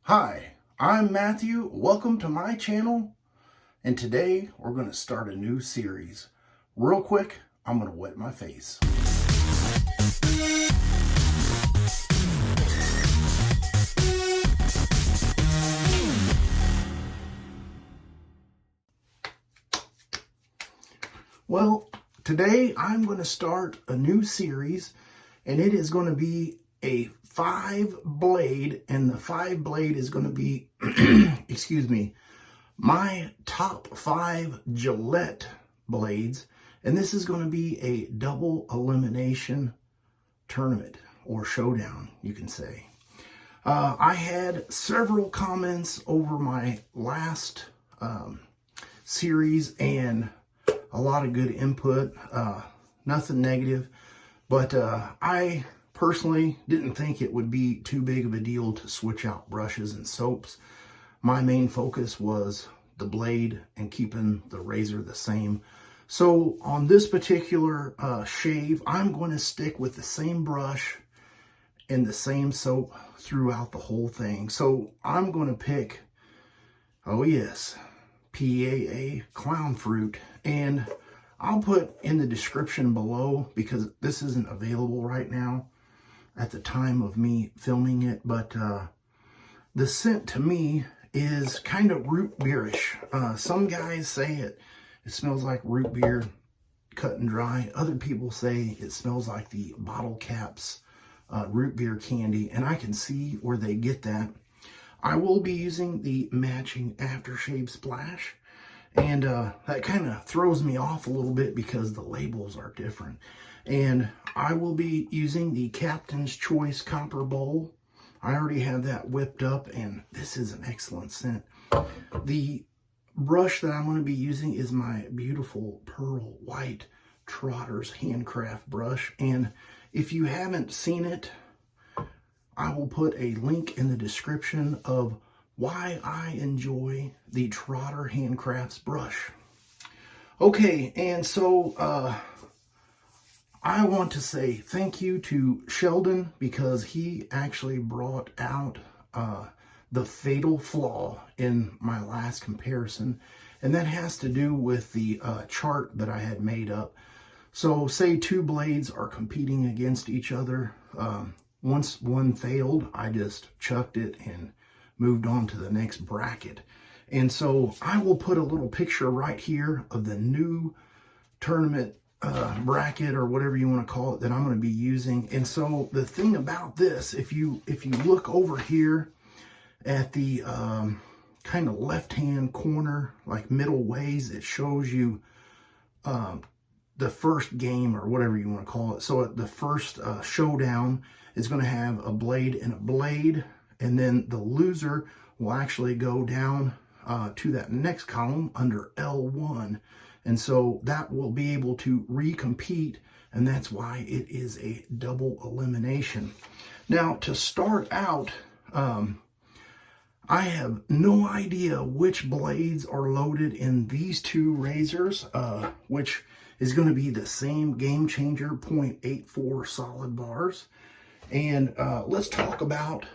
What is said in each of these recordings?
Hi, I'm Matthew. Welcome to my channel. And today we're going to start a new series. Real quick, I'm going to wet my face. Well, today I'm going to start a new series, and it is going to be a 5-blade, and the 5-blade is going to be, excuse me, my top 5 Gillette blades, and this is going to be a double elimination tournament, or showdown, you can say. I had several comments over my last series, and a lot of good input, nothing negative, but I personally didn't think it would be too big of a deal to switch out brushes and soaps. My main focus was the blade and keeping the razor the same. So on this particular shave, I'm going to stick with the same brush and the same soap throughout the whole thing. So I'm going to pick, oh yes, PAA Clown Fruit, and I'll put in the description below, because this isn't available right now at the time of me filming it, but the scent to me is kind of root beerish. Some guys say it smells like root beer cut and dry. Other people say it smells like the bottle caps root beer candy, and I can see where they get that. I will be using the matching aftershave splash, and that kind of throws me off a little bit because the labels are different. And I will be using the Captain's Choice Copper Bowl. I already have that whipped up, and this is an excellent scent. The brush that I'm going to be using is my beautiful pearl white Trotter's Handcraft brush, and if you haven't seen it, I will put a link in the description of why I enjoy the Trotter Handcrafts brush. Okay, and so I want to say thank you to Sheldon, because he actually brought out the fatal flaw in my last comparison, and that has to do with the chart that I had made up. So say 2 blades are competing against each other. Once one failed, I just chucked it and moved on to the next bracket. And so I will put a little picture right here of the new tournament bracket, or whatever you want to call it, that I'm going to be using. And so the thing about this, if you look over here at the kind of left-hand corner, like middle ways, it shows you the first game, or whatever you want to call it. So the first showdown is going to have a blade and a blade, and then the loser will actually go down to that next column under L1. And so that will be able to recompete, and that's why it is a double elimination. Now, to start out, I have no idea which blades are loaded in these 2 razors, which is going to be the same Game Changer 0.84 solid bars. And let's talk about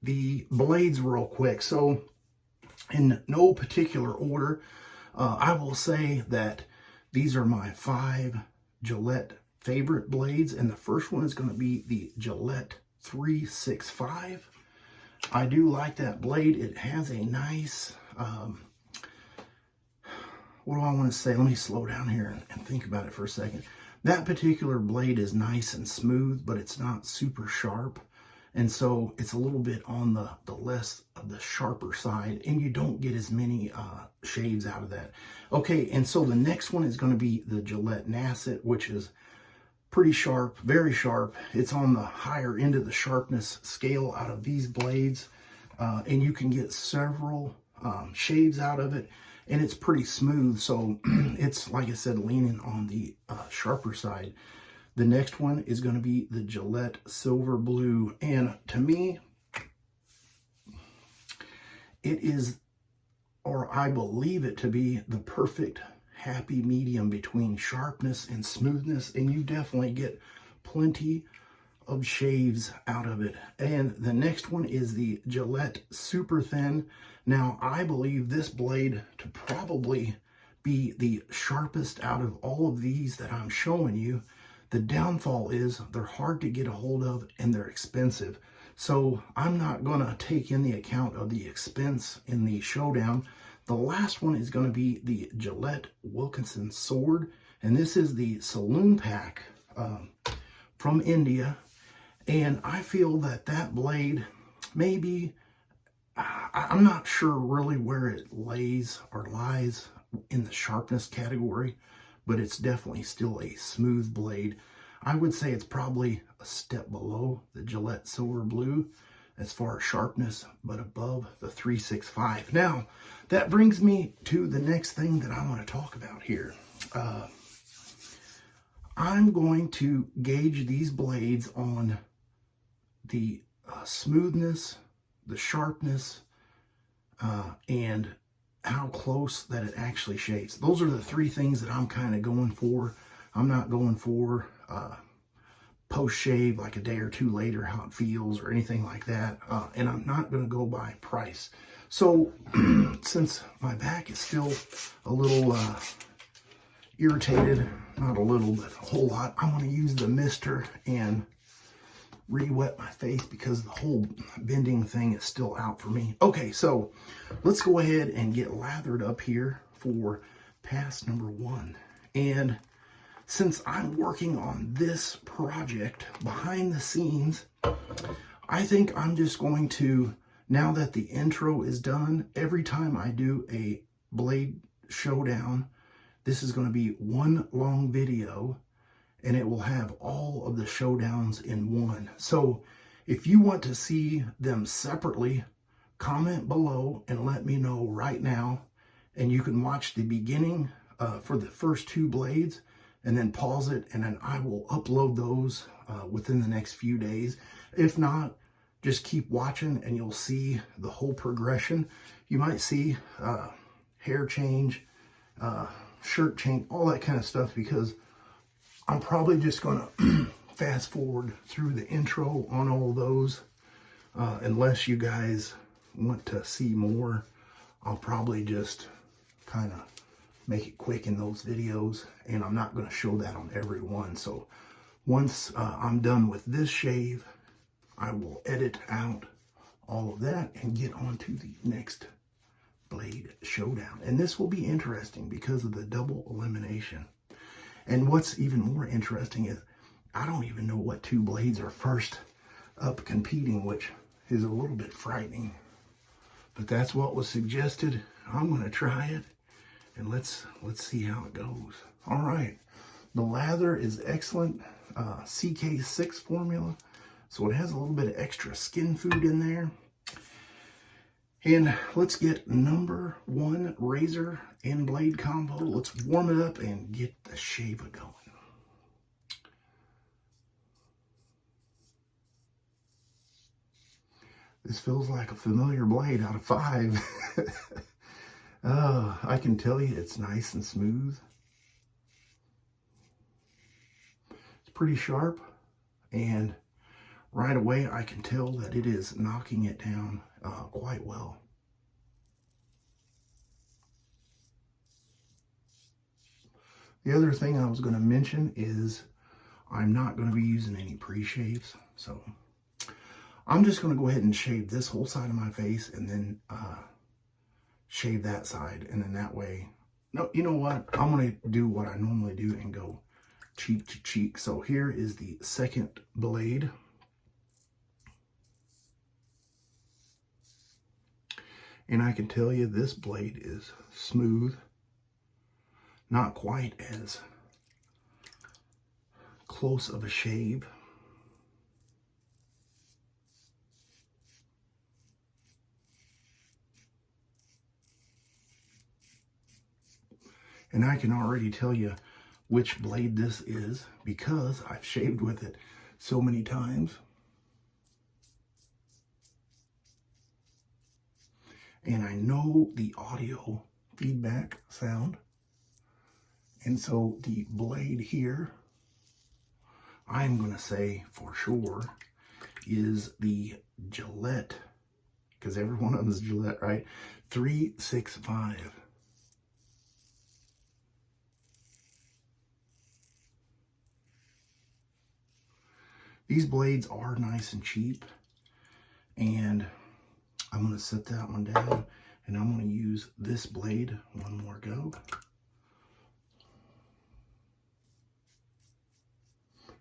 the blades real quick. So in no particular order, I will say that these are my 5 Gillette favorite blades, and the first one is going to be the Gillette 365. I do like that blade. It has a nice, what do I want to say? Let me slow down here and think about it for a second. That particular blade is nice and smooth, but it's not super sharp. And so it's a little bit on the less of the sharper side, and you don't get as many shades out of that. Okay, and so the next one is going to be the Gillette Nasset, which is pretty sharp, very sharp. It's on the higher end of the sharpness scale out of these blades, and you can get several shades out of it, and it's pretty smooth. So it's, like I said, leaning on the sharper side. The next one is going to be the Gillette Silver Blue. And to me, it is, or I believe it to be, the perfect happy medium between sharpness and smoothness. And you definitely get plenty of shaves out of it. And the next one is the Gillette Super Thin. Now, I believe this blade to probably be the sharpest out of all of these that I'm showing you. The downfall is they're hard to get a hold of and they're expensive. So I'm not gonna take in the account of the expense in the showdown. The last one is gonna be the Gillette Wilkinson Sword. And this is the Saloon Pack from India. And I feel that that blade, maybe, I'm not sure really where it lays or lies in the sharpness category, but it's definitely still a smooth blade. I would say it's probably a step below the Gillette Silver Blue as far as sharpness, but above the 365. Now, that brings me to the next thing that I want to talk about here. I'm going to gauge these blades on the smoothness, the sharpness, and how close that it actually shaves. Those are the three things that I'm kind of going for. I'm not going for post-shave, like a day or two later, how it feels or anything like that. And I'm not going to go by price. So since my back is still a little irritated, not a little, but a whole lot, I'm going to use the mister and re-wet my face because the whole bending thing is still out for me. Okay, so let's go ahead and get lathered up here for pass number 1. And since I'm working on this project behind the scenes, I think I'm just going to, now that the intro is done, every time I do a blade showdown, this is going to be one long video, and it will have all of the showdowns in one. So if you want to see them separately, comment below and let me know right now. And you can watch the beginning for the first 2 blades and then pause it, and then I will upload those within the next few days. If not, just keep watching and you'll see the whole progression. You might see hair change, shirt change, all that kind of stuff, because I'm probably just going to fast forward through the intro on all those. Unless you guys want to see more, I'll probably just kind of make it quick in those videos, and I'm not going to show that on every one. So once I'm done with this shave, I will edit out all of that and get on to the next blade showdown. And this will be interesting because of the double elimination. And what's even more interesting is I don't even know what 2 blades are first up competing, which is a little bit frightening. But that's what was suggested. I'm going to try it, and let's see how it goes. All right. The lather is excellent. CK6 formula. So it has a little bit of extra skin food in there. And let's get number 1 razor and blade combo. Let's warm it up and get the shaver going. This feels like a familiar blade out of 5. I can tell you it's nice and smooth. It's pretty sharp, and right away I can tell that it is knocking it down quite well. The other thing I was going to mention is I'm not going to be using any pre-shaves, so I'm just going to go ahead and shave this whole side of my face and then shave that side, and then that way, no, you know what, I'm going to do what I normally do and go cheek to cheek. So here is the second blade. And I can tell you this blade is smooth, not quite as close of a shave. And I can already tell you which blade this is because I've shaved with it so many times. And I know the audio feedback sound. And so the blade here, I'm going to say for sure is the Gillette, because every one of them is Gillette, right? 365. These blades are nice and cheap, and I'm going to set that one down, and I'm going to use this blade one more go,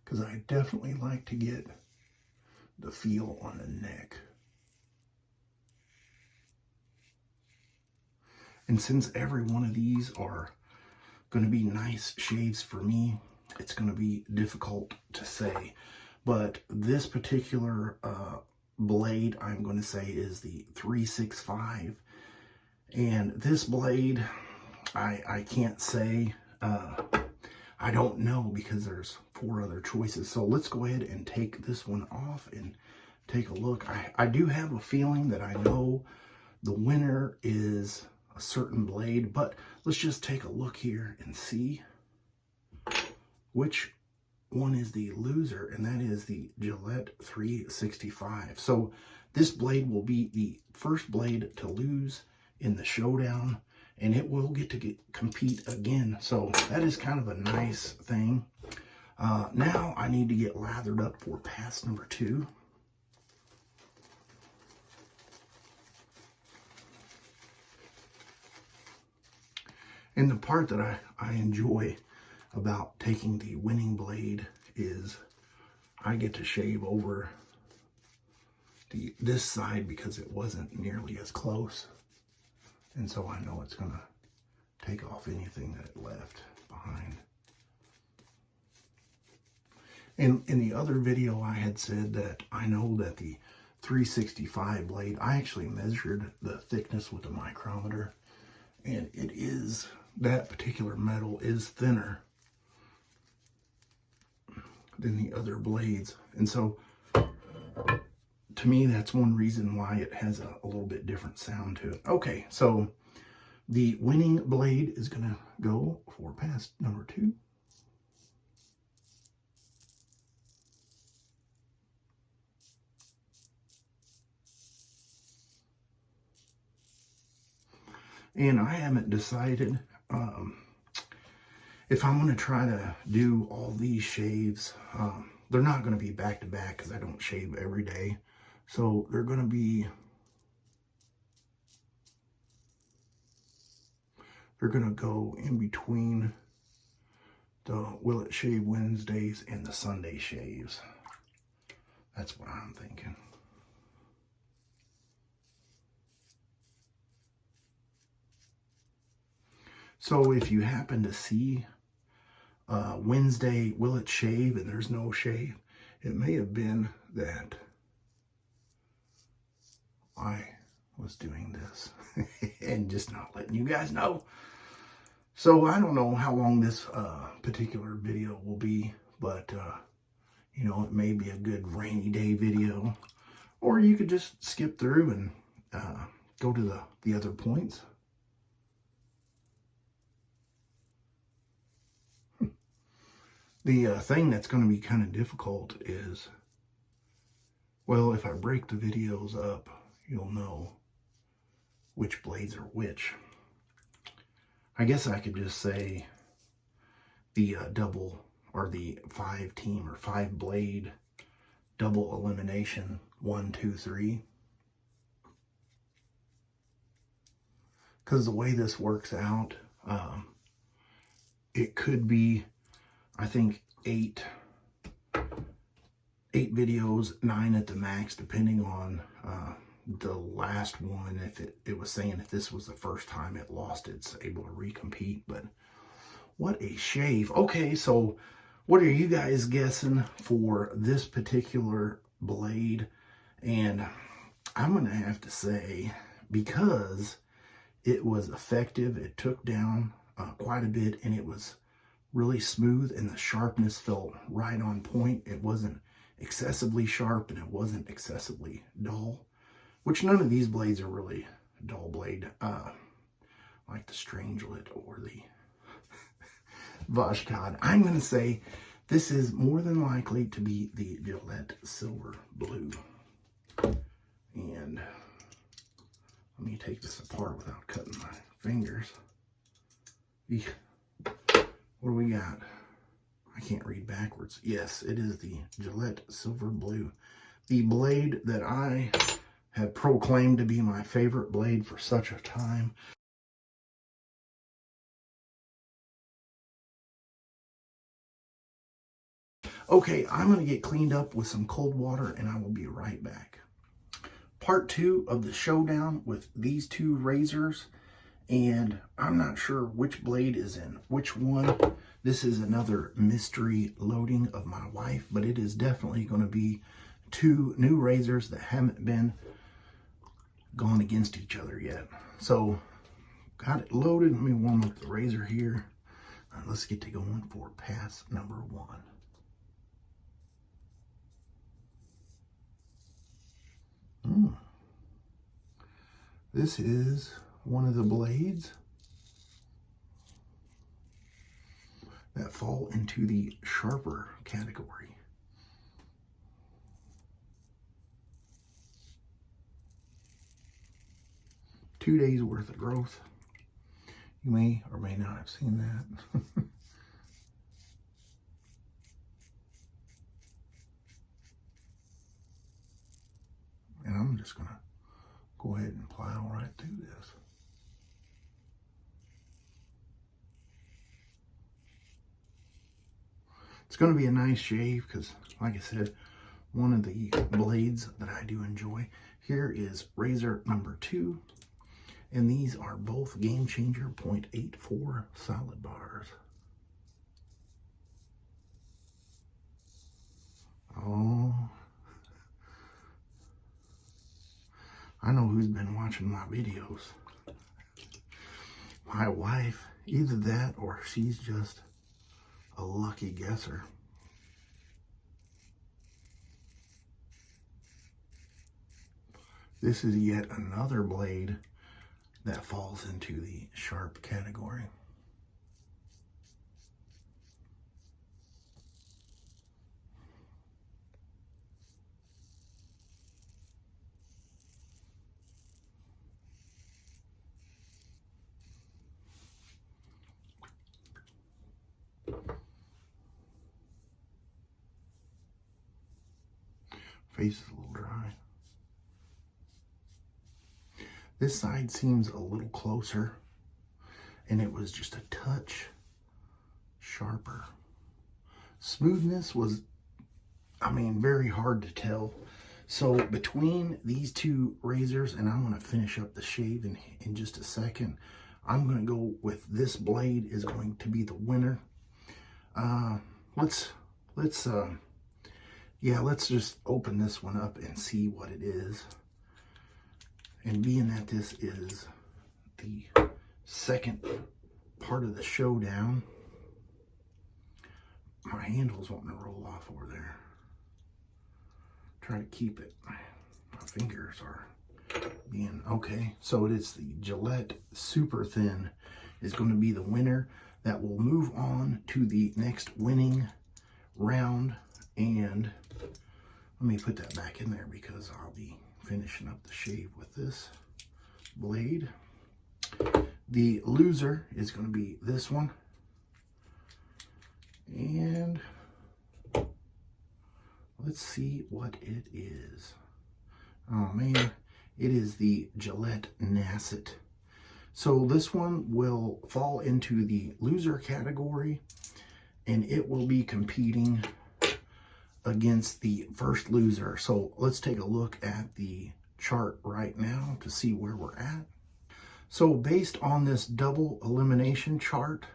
because I definitely like to get the feel on the neck. And since every one of these are going to be nice shaves for me, it's going to be difficult to say. But this particular blade, I'm going to say, is the 365. And this blade, I can't say. I don't know, because there's 4 other choices. So let's go ahead and take this one off and take a look. I do have a feeling that I know the winner is a certain blade, but let's just take a look here and see which one is the loser, and that is the Gillette 365. So this blade will be the first blade to lose in the showdown, and it will get to compete again. So that is kind of a nice thing. Now I need to get lathered up for pass number 2. And the part that I enjoy about taking the winning blade is I get to shave over this side, because it wasn't nearly as close. And so I know it's going to take off anything that it left behind. And in the other video, I had said that I know that the 365 blade, I actually measured the thickness with a micrometer, and it is, that particular metal is thinner than the other blades. And so to me, that's one reason why it has a little bit different sound to it. Okay, so the winning blade is going to go for pass number 2. And I haven't decided if I'm going to try to do all these shaves. They're not going to be back to back, because I don't shave every day. So they're going to be, they're going to go in between the Will It Shave Wednesdays and the Sunday shaves. That's what I'm thinking. So if you happen to see Wednesday Will It Shave and there's no shave, it may have been that I was doing this and just not letting you guys know. So I don't know how long this particular video will be, but you know, it may be a good rainy day video, or you could just skip through and go to the other points. The thing that's going to be kind of difficult is, well, if I break the videos up, you'll know which blades are which. I guess I could just say the double, or the 5-team or 5-blade double elimination 1, 2, 3. Because the way this works out, it could be, I think, 8 videos, 9 at the max, depending on the last one. If it was saying if this was the first time it lost, it's able to recompete. But what a shave. Okay, so what are you guys guessing for this particular blade? And I'm gonna have to say, because it was effective, it took down quite a bit, and it was really smooth, and the sharpness felt right on point. It wasn't excessively sharp, and it wasn't excessively dull, which none of these blades are really dull blade, like the Strangelet or the Vashkad. I'm going to say This is more than likely to be the Gillette Silver Blue. And let me take this apart without cutting my fingers. Eek. What do we got? I can't read backwards. Yes, it is the Gillette Silver Blue. The blade that I have proclaimed to be my favorite blade for such a time. Okay, I'm going to get cleaned up with some cold water and I will be right back. Part 2 of the showdown with these two razors. And I'm not sure which blade is in which one. This is another mystery loading of my wife, but it is definitely going to be two new razors that haven't been gone against each other yet. So, got it loaded. Let me warm up the razor here. Let's get to going for pass number 1. This is one of the blades that fall into the sharper category. Two days worth of growth. You may or may not have seen that. And I'm just gonna go ahead and plow right through this. It's going to be a nice shave because, like I said, one of the blades that I do enjoy. Here is razor number 2, and these are both Game Changer 0.84 solid bars. Oh, I know who's been watching my videos. My wife. Either that or she's just a lucky guesser. This is yet another blade that falls into the sharp category. Face is a little dry. This side seems a little closer, and it was just a touch sharper. Smoothness was, I mean, very hard to tell. So between these two razors, and I'm going to finish up the shave in just a second, I'm going to go with this blade is going to be the winner. Let's just open this one up and see what it is. And being that this is the second part of the showdown, my handle's wanting to roll off over there. Try to keep it. My fingers are being okay. So it is the Gillette Super Thin is going to be the winner. That will move on to the next winning round. And let me put that back in there because I'll be finishing up the shave with this blade. The loser is going to be this one. And let's see what it is. Oh man, it is the Gillette Nasset. So this one will fall into the loser category, and it will be competing against the first loser. So let's take a look at the chart right now to see where we're at. So based on this double elimination chart,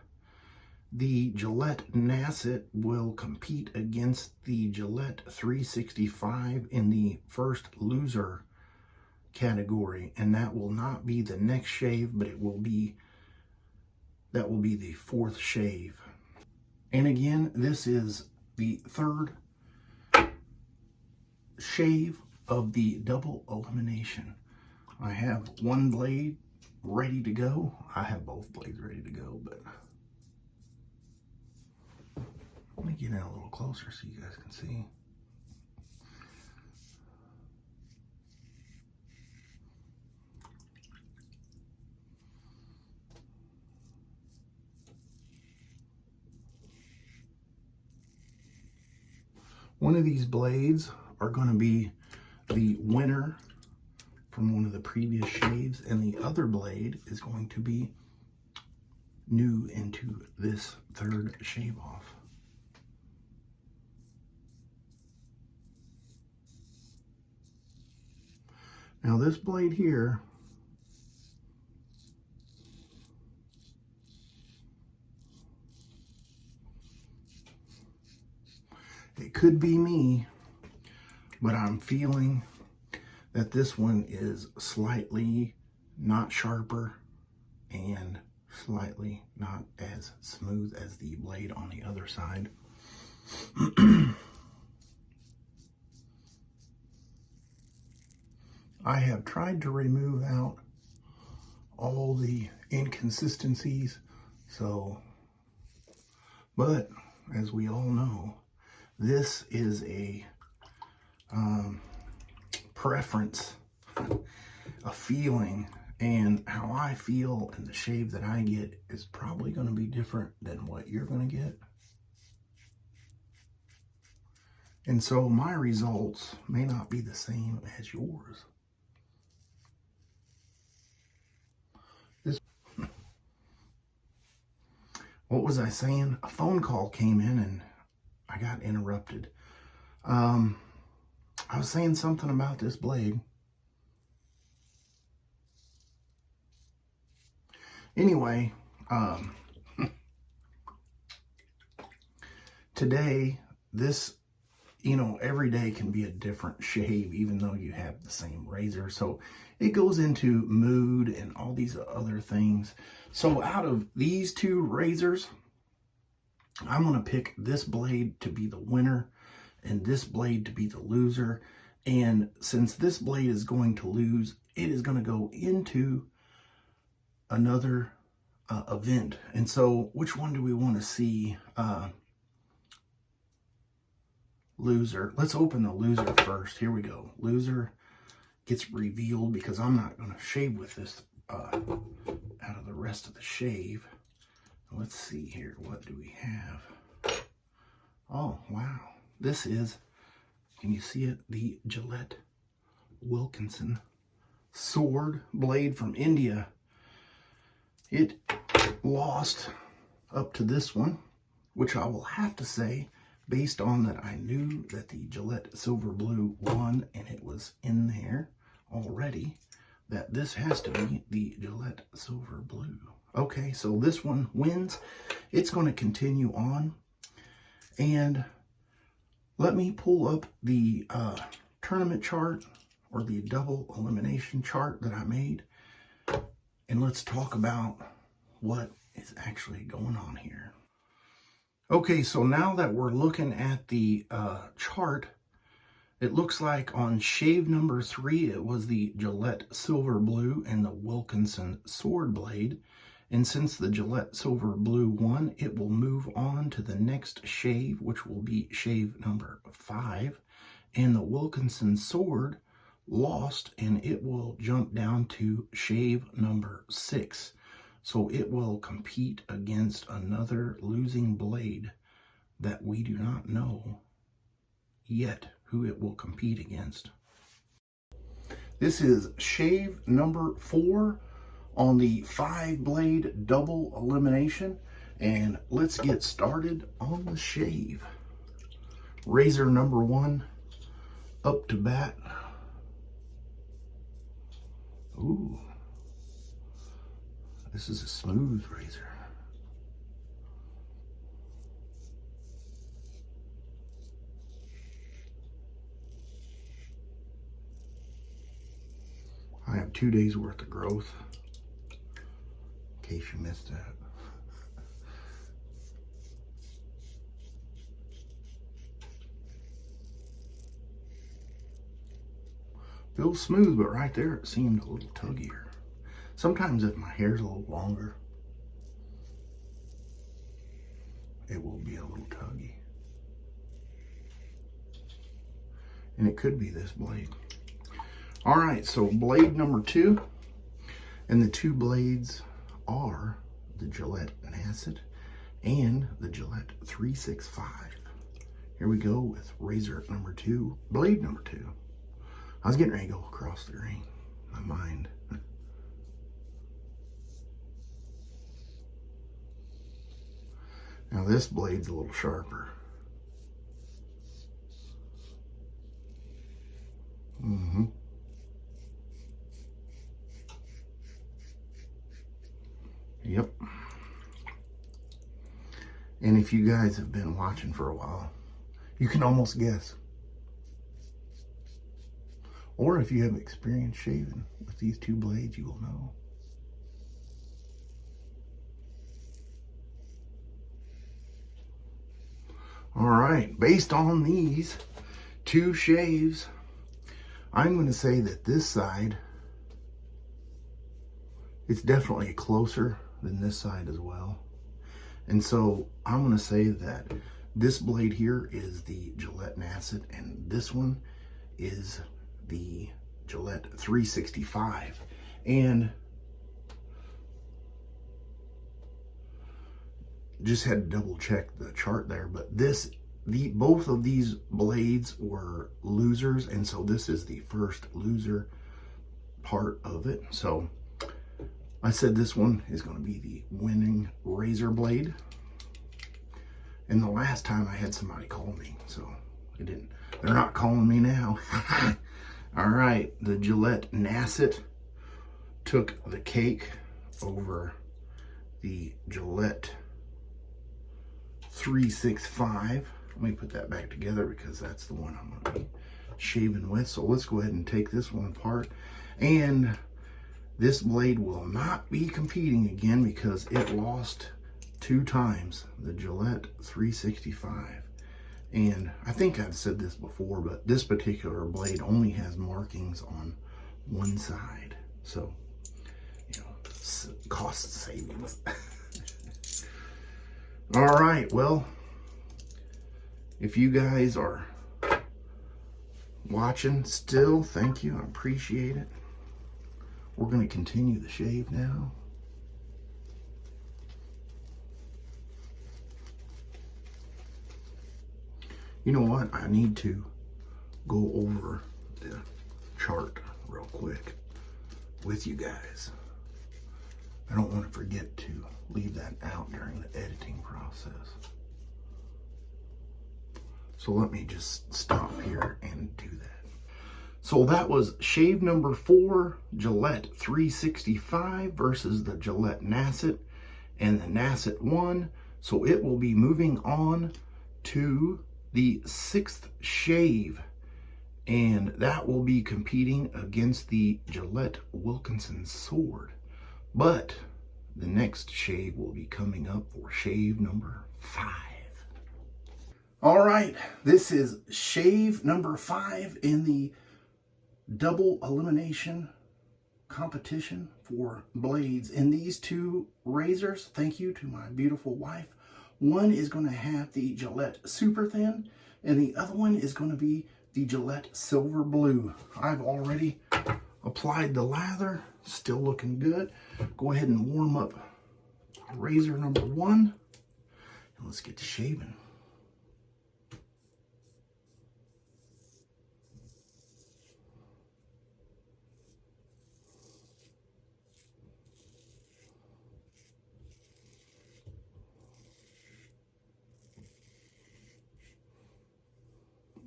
the Gillette Nasset will compete against the Gillette 365 in the first loser category, and that will not be the next shave, but that will be the fourth shave. And again, this is the third shave of the double elimination. I have one blade ready to go. I have both blades ready to go, but Let me get in a little closer so you guys can see. One of these blades are going to be the winner from one of the previous shaves, and the other blade is going to be new into this third shave off. Now this blade here, it could be me, but I'm feeling that this one is slightly not sharper and slightly not as smooth as the blade on the other side. I have tried to remove out all the inconsistencies, but as we all know, this is a preference, a feeling, and how I feel and the shave that I get is probably going to be different than what you're going to get. And so my results may not be the same as yours. What was I saying? A phone call came in and I got interrupted. I was saying something about this blade. Anyway, today, this, every day can be a different shave, even though you have the same razor. So it goes into mood and all these other things. So out of these two razors, I'm going to pick this blade to be the winner and this blade to be the loser. And since this blade is going to lose, it is going to go into another event. And so which one do we want to see? Loser. Let's open the loser first. Here we go. Loser gets revealed because I'm not going to shave with this out of the rest of the shave. Let's see here. What do we have? Oh, wow. This is, can you see it? The Gillette Wilkinson sword blade from India. It lost up to this one, which I will have to say, based on that I knew that the Gillette Silver Blue won and it was in there already, that this has to be the Gillette Silver Blue. Okay, so this one wins. It's going to continue on. And let me pull up the tournament chart or the double elimination chart that I made. And let's talk about what is actually going on here. Okay, so now that we're looking at the chart, it looks like on shave number 3, it was the Gillette Silver Blue and the Wilkinson Sword Blade. And since the Gillette Silver Blue won, it will move on to the next shave, which will be shave number 5. And the Wilkinson Sword lost, and it will jump down to shave number 6. So it will compete against another losing blade that we do not know yet who it will compete against. This is shave number 4 on the 5-blade double elimination. And let's get started on the shave. Razor number 1 up to bat. Ooh. This is a smooth razor. I have 2 days worth of growth, in case you missed that. Feels smooth, but right there it seemed a little tuggier. Sometimes if my hair's a little longer, it will be a little tuggy. And it could be this blade. All right, so blade number 2. And the 2 blades are the Gillette Nasset and the Gillette 365. Here we go with razor number 2, blade number 2. I was getting ready to go across the grain. My mind. Now this blade's a little sharper. Yep. And if you guys have been watching for a while, you can almost guess. Or if you have experience shaving with these 2 blades, you will know. All right, based on these 2 shaves, I'm going to say that this side, it's definitely closer than this side as well. And so I'm going to say that this blade here is the Gillette Nasset and this one is the Gillette 365. And just had to double check the chart there, but both of these blades were losers, and so this is the first loser part of it. So I said this one is going to be the winning razor blade. And the last time I had somebody call me, so they're not calling me now. All right, the Gillette Nasset took the cake over the Gillette 365. Let me put that back together because that's the one I'm going to be shaving with. So let's go ahead and take this one apart. And this blade will not be competing again because it lost 2 times, the Gillette 365. And I think I've said this before, but this particular blade only has markings on one side. So, you know, cost savings. All right, well, if you guys are watching still, thank you. I appreciate it. We're going to continue the shave now. You know what? I need to go over the chart real quick with you guys. I don't want to forget to leave that out during the editing process. So let me just stop here and do that. So that was shave number 4, Gillette 365 versus the Gillette Nasset and the Nasset 1. So it will be moving on to the 6th shave, and that will be competing against the Gillette Wilkinson sword. But the next shave will be coming up for shave number 5. All right, this is shave number 5 in the double elimination competition for blades. And these 2 razors, thank you to my beautiful wife. One is going to have the Gillette Super Thin, and the other one is going to be the Gillette Silver Blue. I've already applied the lather, still looking good. Go ahead and warm up razor number 1, and let's get to shaving.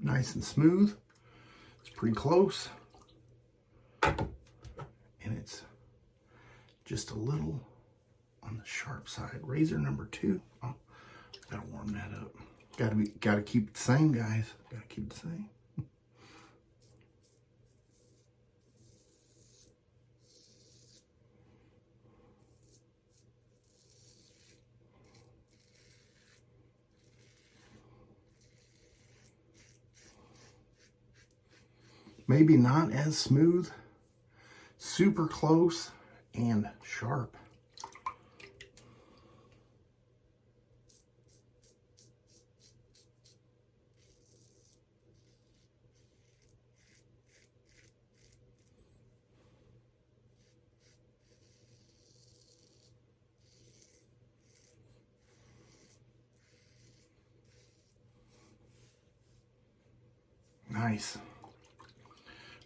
Nice and smooth. It's pretty close. And it's just a little on the sharp side. Razor number 2. Oh, gotta warm that up. Gotta keep it the same, guys. Gotta keep it the same. Maybe not as smooth, super close, and sharp. nice.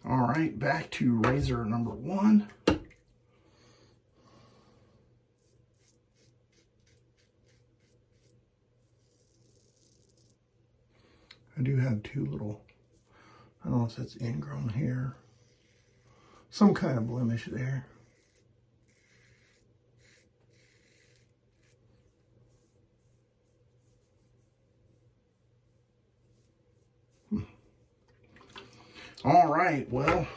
All right, back to razor number 1. I do have 2 little, I don't know if that's ingrown hair. Some kind of blemish there. All right, well,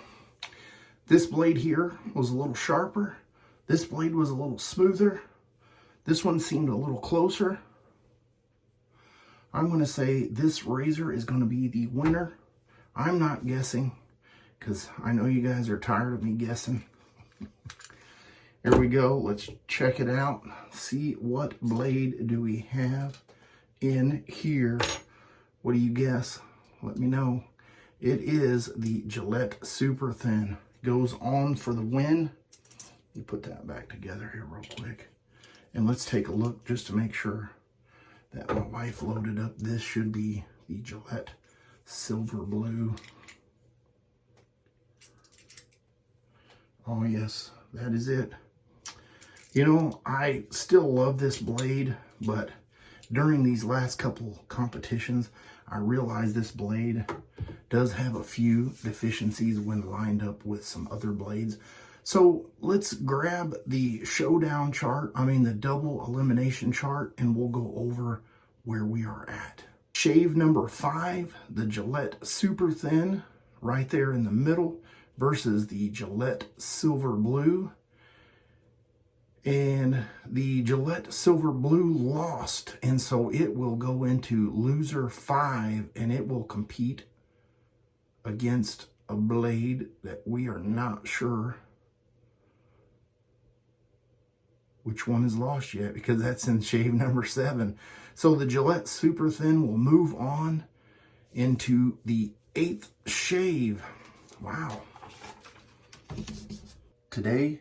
this blade here was a little sharper. This blade was a little smoother. This one seemed a little closer. I'm going to say this razor is going to be the winner. I'm not guessing because I know you guys are tired of me guessing. Here we go. Let's check it out. See what blade do we have in here. What do you guess? Let me know. It is the Gillette Super Thin. Goes on for the win. Let me put that back together here real quick. And let's take a look just to make sure that my wife loaded up. This should be the Gillette Silver Blue. Oh yes, that is it. You know, I still love this blade, but during these last couple competitions, I realized this blade does have a few deficiencies when lined up with some other blades. So let's grab the showdown chart, the double elimination chart, and we'll go over where we are at. Shave number 5, the Gillette Super Thin, right there in the middle, versus the Gillette Silver Blue. And the Gillette Silver Blue lost, and so it will go into loser 5, and it will compete against a blade that we are not sure which one is lost yet, because that's in shave number 7. So the Gillette Super Thin will move on into the 8th shave. Wow. Today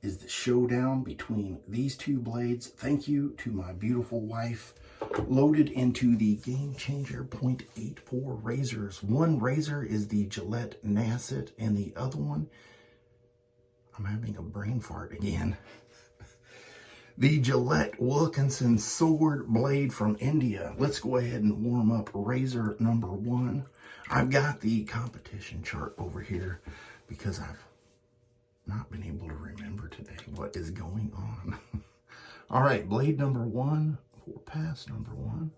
is the showdown between these 2 blades. Thank you to my beautiful wife. Loaded into the Game Changer .84 razors. One razor is the Gillette Nasset, and the other one, I'm having a brain fart again, the Gillette Wilkinson sword blade from India. Let's go ahead and warm up razor number 1. I've got the competition chart over here because I've not been able to remember today what is going on. All right, blade number 1 for pass number 1.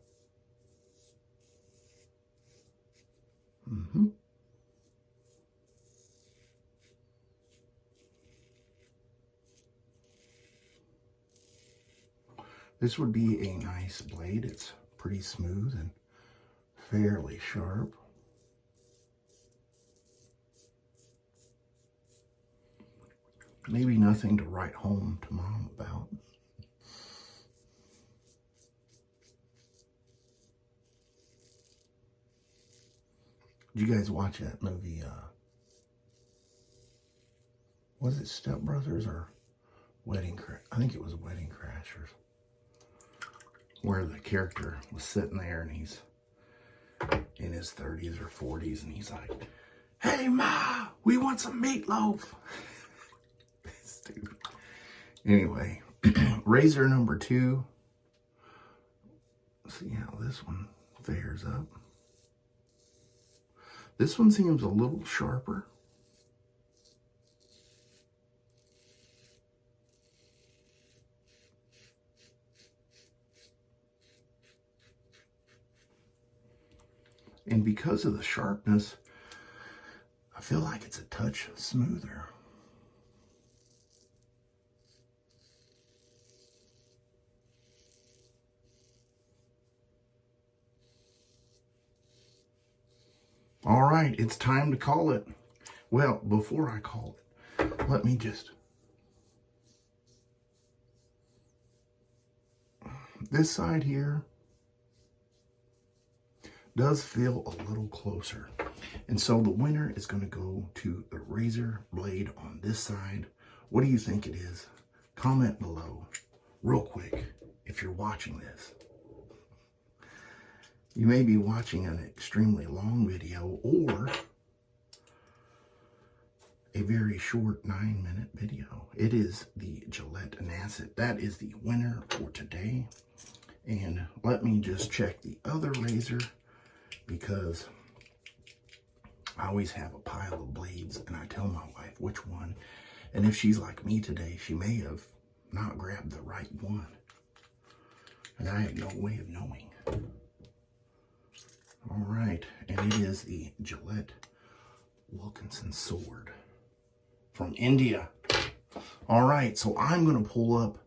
This would be a nice blade. It's pretty smooth and fairly sharp. Maybe nothing to write home to Mom about. Did you guys watch that movie? Was it Step Brothers or Wedding Crashers? I think it was Wedding Crashers, where the character was sitting there and he's in his 30s or 40s and he's like, "Hey Ma, we want some meatloaf." Stupid. Anyway, razor number 2. Let's see how this one fares up. This one seems a little sharper. And because of the sharpness, I feel like it's a touch smoother. All right, it's time to call it. Well, before I call it, let me just... This side here does feel a little closer. And so the winner is going to go to the razor blade on this side. What do you think it is? Comment below real quick if you're watching this. You may be watching an extremely long video or a very short 9-minute video. It is the Gillette Nasset. That is the winner for today. And let me just check the other razor, because I always have a pile of blades and I tell my wife which one. And if she's like me today, she may have not grabbed the right one. And I have no way of knowing. All right, and it is the Gillette Wilkinson sword from India. All right, so I'm going to pull up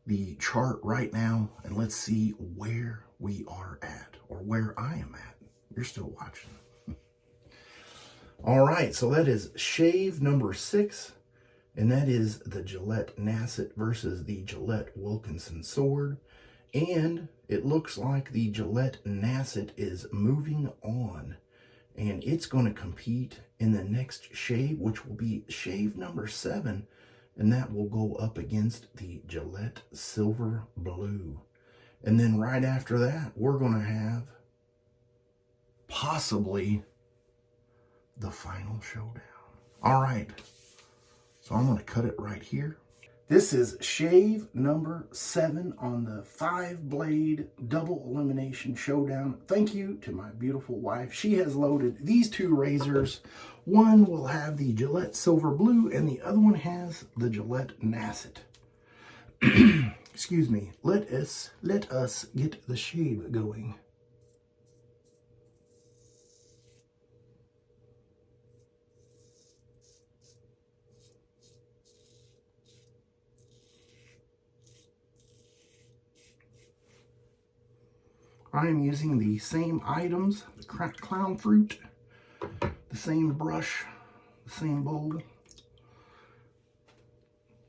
the chart right now and let's see where we are at, or where I am at. You're still watching. All right, so that is shave number 6, and that is the Gillette Nasset versus the Gillette Wilkinson sword. And it looks like the Gillette Nasset is moving on, and it's going to compete in the next shave, which will be shave number 7, and that will go up against the Gillette Silver Blue. And then right after that, we're going to have possibly the final showdown. All right, so I'm going to cut it right here. This is shave number 7 on the 5-blade double elimination showdown. Thank you to my beautiful wife. She has loaded these 2 razors. One will have the Gillette Silver Blue and the other one has the Gillette Nasset. Excuse me. Let us get the shave going. I am using the same items, the cracked clown fruit, the same brush, the same bowl,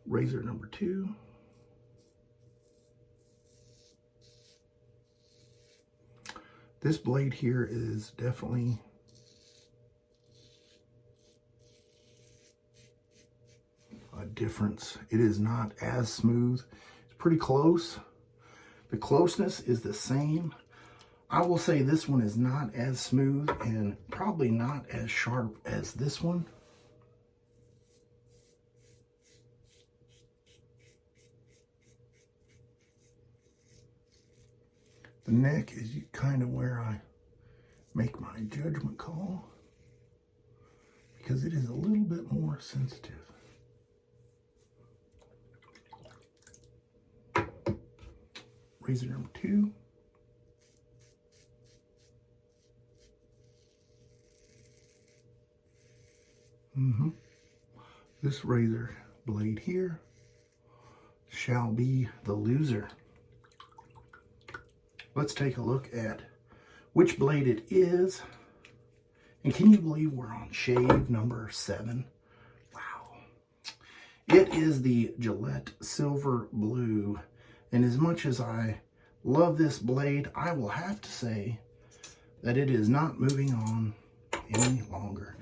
razor number 2. This blade here is definitely a difference. It is not as smooth. It's pretty close. The closeness is the same. I will say this one is not as smooth and probably not as sharp as this one. The neck is kind of where I make my judgment call, because it is a little bit more sensitive. Razor number 2. This razor blade here shall be the loser. Let's take a look at which blade it is. And can you believe we're on shave number 7? Wow. It is the Gillette Silver Blue. And as much as I love this blade, I will have to say that it is not moving on any longer.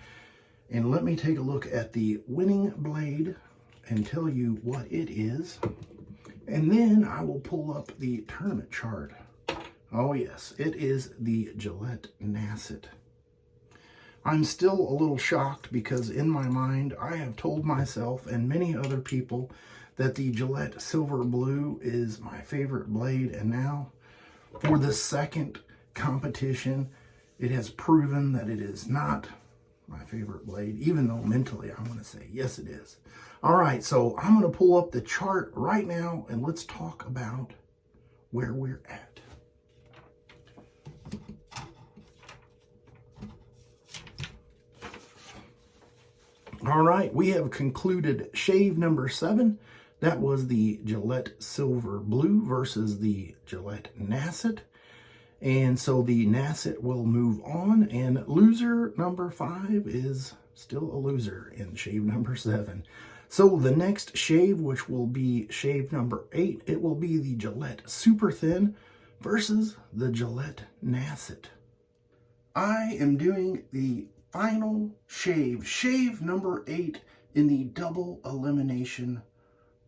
And let me take a look at the winning blade and tell you what it is. And then I will pull up the tournament chart. Oh yes, it is the Gillette Nasset. I'm still a little shocked because in my mind, I have told myself and many other people that the Gillette Silver Blue is my favorite blade. And now for the second competition, it has proven that it is not my favorite blade, even though mentally I want to say, yes, it is. All right, so I'm going to pull up the chart right now and let's talk about where we're at. All right, we have concluded shave number 7. That was the Gillette Silver Blue versus the Gillette Nasset. And so the Nasset will move on, and loser number 5 is still a loser in shave number 7. So the next shave, which will be shave number 8, it will be the Gillette Super Thin versus the Gillette Nasset. I am doing the final shave, shave number 8 in the double elimination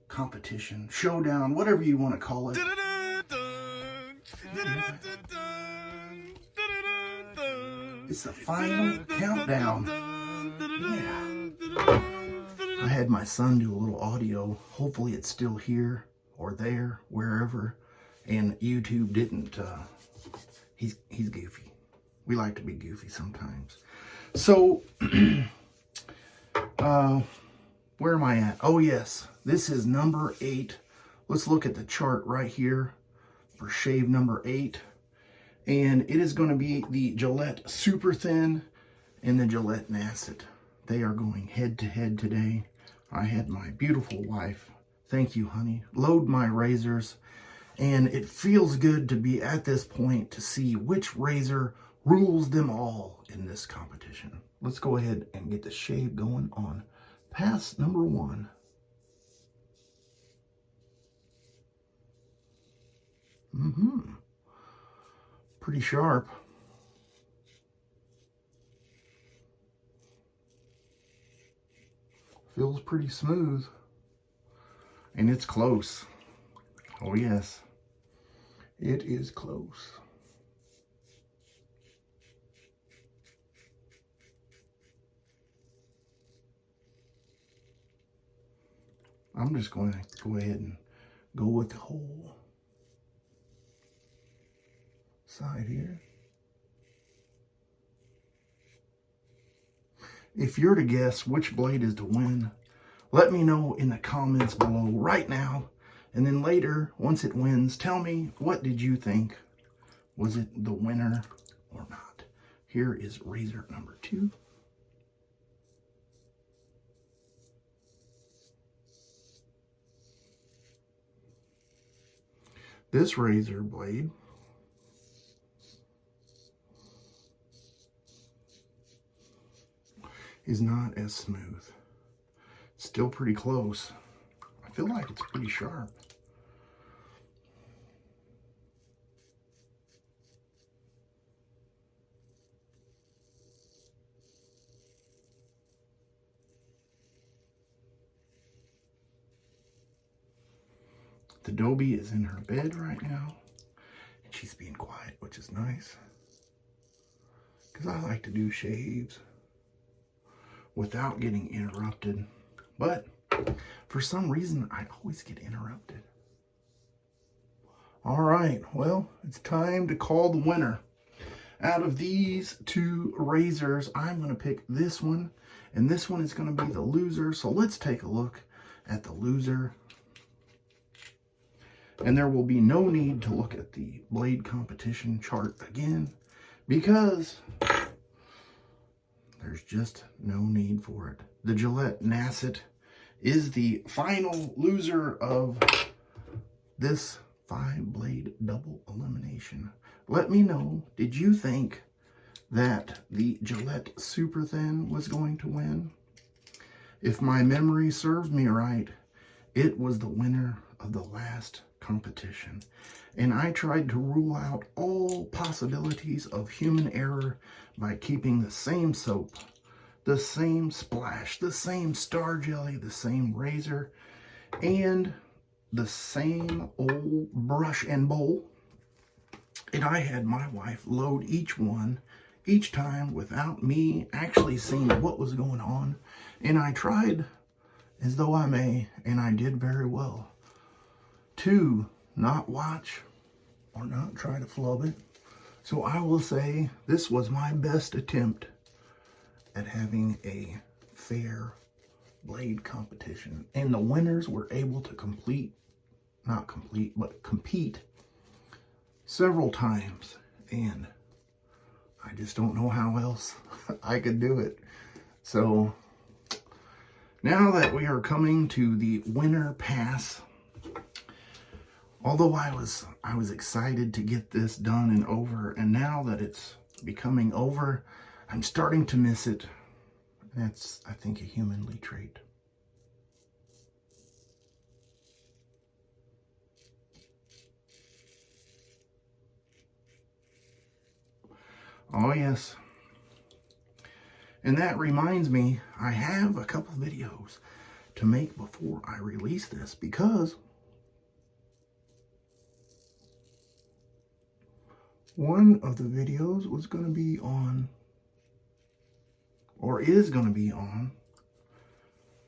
competition, showdown, whatever you want to call it. It's the final countdown. Yeah. I had my son do a little audio. Hopefully it's still here or there, wherever. And YouTube didn't, he's goofy. We like to be goofy sometimes. So, where am I at? Oh yes, this is number 8. Let's look at the chart right here for shave number 8. And it is going to be the Gillette Super Thin and the Gillette Nasset. They are going head to head today. I had my beautiful wife, thank you honey, load my razors. And it feels good to be at this point to see which razor rules them all in this competition. Let's go ahead and get the shave going on pass number 1. Pretty sharp. Feels pretty smooth. And it's close. Oh yes, it is close. I'm just going to go ahead and go with the whole side here. If you're to guess which blade is to win, let me know in the comments below right now. And then later, once it wins, tell me, what did you think? Was it the winner or not? Here is razor number 2. This razor blade is not as smooth. Still pretty close. I feel like it's pretty sharp. The Dobie is in her bed right now, and she's being quiet, which is nice, because I like to do shaves without getting interrupted. But for some reason, I always get interrupted. All right, well, it's time to call the winner. Out of these 2 razors, I'm going to pick this one, and this one is going to be the loser. So let's take a look at the loser. And there will be no need to look at the blade competition chart again, because there's just no need for it. The Gillette Nasset is the final loser of this 5-blade double elimination. Let me know, did you think that the Gillette Super Thin was going to win? If my memory serves me right, it was the winner of the last competition. And I tried to rule out all possibilities of human error by keeping the same soap, the same splash, the same star jelly, the same razor, and the same old brush and bowl. And I had my wife load each one each time without me actually seeing what was going on. And I tried as though I may, and I did very well, to not watch or not try to flub it. So I will say this was my best attempt at having a fair blade competition. And the winners were able to compete several times. And I just don't know how else I could do it. So now that we are coming to the winner pass, although I was excited to get this done and over, and now that it's becoming over, I'm starting to miss it. That's, I think, a humanly trait. Oh yes. And that reminds me, I have a couple videos to make before I release this, because one of the videos was going to be on or is going to be on.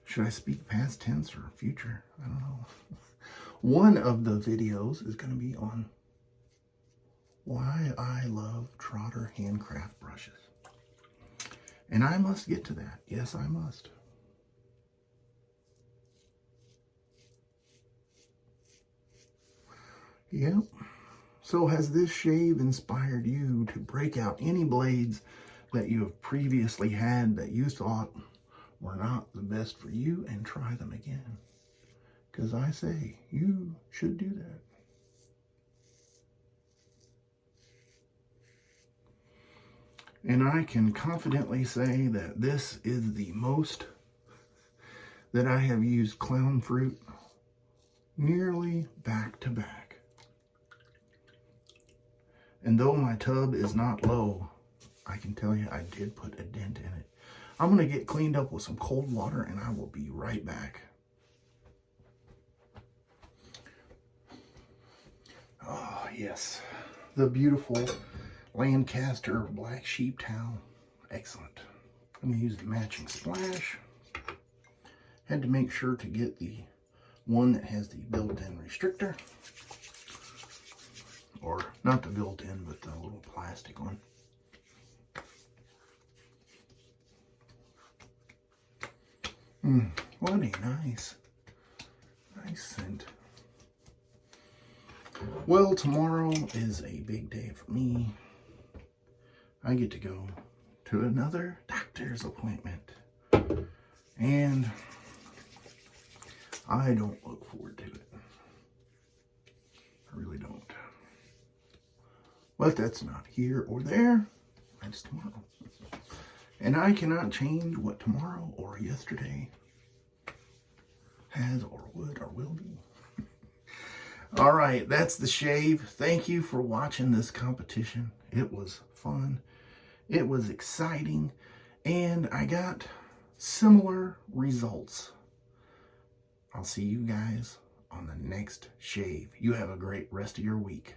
Should I speak past tense or future? I don't know. One of the videos is going to be on why I love Trotter handcraft brushes. And I must get to that. Yes, I must. Yep. So has this shave inspired you to break out any blades that you have previously had that you thought were not the best for you and try them again? Because I say you should do that. And I can confidently say that this is the most that I have used clown fruit nearly back to back. And though my tub is not low, I can tell you I did put a dent in it. I'm going to get cleaned up with some cold water and I will be right back. Oh, yes. The beautiful Lancaster black sheep towel. Excellent. I'm going to use the matching splash. Had to make sure to get the one that has the built-in restrictor. Or not the built-in, but the little plastic one. What a nice scent. Well, tomorrow is a big day for me. I get to go to another doctor's appointment. And I don't look forward to it. I really don't. But that's not here or there. That's tomorrow. And I cannot change what tomorrow or yesterday has or would or will be. All right, that's the shave. Thank you for watching this competition. It was fun. It was exciting. And I got similar results. I'll see you guys on the next shave. You have a great rest of your week.